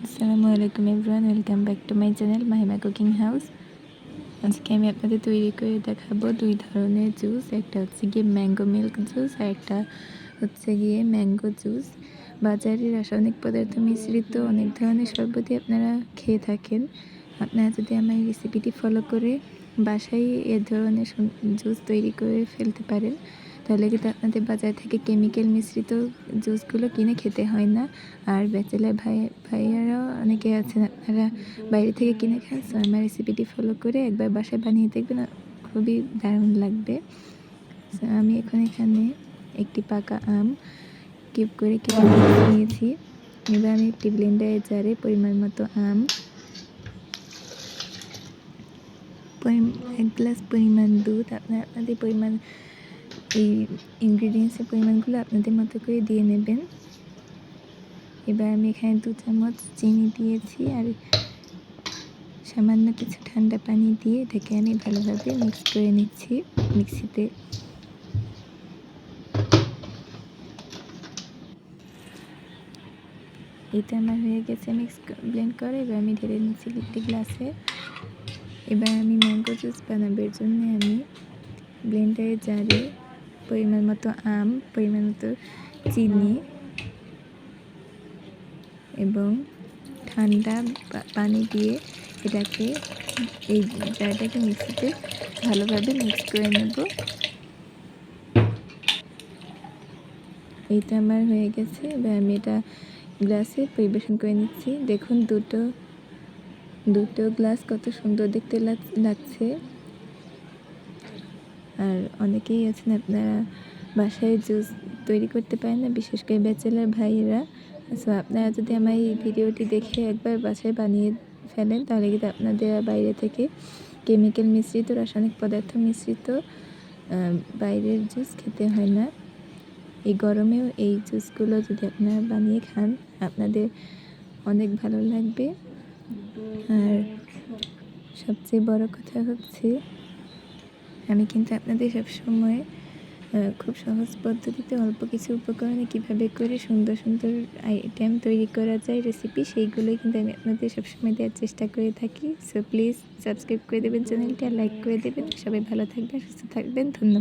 আসসালামু আলাইকুম everyone, welcome back to my channel Mahima cooking house. আজকে আমি আপনাদের তৈরি করে দেখাবো দুই ধরনের জুস। একটা হচ্ছে গিয়ে ম্যাঙ্গো মিল্ক জুস আর একটা হচ্ছে গিয়ে ম্যাঙ্গো জুস। বাজারে রাসায়নিক পদার্থ মিশ্রিত অনেক ধরনের শরবতই আপনারা খেয়ে থাকেন। আপনারা যদি আমার এই রেসিপিটি ফলো করে বাসায় এ ধরনের জুস তৈরি করে ফেলতে পারেন, তাহলে কিন্তু আপনাদের বাজার থেকে কেমিক্যাল মিশ্রিত জুসগুলো কিনে খেতে হয় না। আর ব্যাচেলার ভাইয়ারাও অনেকে আছেন, আপনারা বাইরে থেকে কিনে খান। সো আমার রেসিপিটি ফলো করে একবার বাসায় বানিয়ে দেখবেন, খুবই দারুণ লাগবে। সো আমি এখানে একটি পাকা আম কিউব করে কেটে নিয়েছি। এবার আমি একটি ব্লেন্ডারের জারে পরিমাণ মতো আম, 1 গ্লাস পরিমাণ দুধ, আপনাদের পরিমাণ এই ইনগ্রিডিয়েন্টসের পরিমাণগুলো আপনাদের মতো করে দিয়ে নেবেন। এবার আমি এখানে 2 চামচ চিনি দিয়েছি আর সামান্য কিছু ঠান্ডা পানি দিয়ে এটাকে আমি ভালোভাবে মিক্স করে নিচ্ছি মিক্সিতে। এটা আমার হয়ে গেছে ব্লেন্ড করে। এবার আমি ঢেলে নিচ্ছি একটি গ্লাসে। এবার আমি ম্যাঙ্গো জুস বানাবার জন্য আমি ব্লেন্ডারে জারে পরিমাণ মতো আম, পরিমাণ মতো চিনি এবং ঠান্ডা পানি দিয়ে এটাকে এই জারটাকে মিক্সিতে ভালোভাবে মিক্স করে নেব। এইটা আমার হয়ে গেছে। এবার আমি এটা গ্লাসে পরিবেশন করে নিচ্ছি। দেখুন দুটো গ্লাস কত সুন্দর দেখতে লাগছে। আর অনেকেই আছেন আপনারা বাসায় জুস তৈরি করতে পারেন না, বিশেষ করে ব্যাচেলার ভাইয়েরা। সো আপনারা যদি আমার এই ভিডিওটি দেখে একবার বাসায় বানিয়ে ফেলেন, তাহলে কিন্তু আপনাদের বাইরে থেকে কেমিক্যাল মিশ্রিত, রাসায়নিক পদার্থ মিশ্রিত বাইরের জুস খেতে হয় না। এই গরমেও এই জুসগুলো যদি আপনারা বানিয়ে খান, আপনাদের অনেক ভালো লাগবে। আর সবচেয়ে বড় কথা হচ্ছে, আমি কিন্তু আপনাদের সবসময় খুব সহজ পদ্ধতিতে অল্প কিছু উপকরণে কীভাবে করে সুন্দর সুন্দর আইটেম তৈরি করা যায় রেসিপি, সেইগুলোই কিন্তু আমি আপনাদের সবসময় দেওয়ার চেষ্টা করে থাকি। সো প্লিজ সাবস্ক্রাইব করে দেবেন চ্যানেলটি আর লাইক করে দেবেন। সবাই ভালো থাকবেন, সুস্থ থাকবেন। ধন্যবাদ।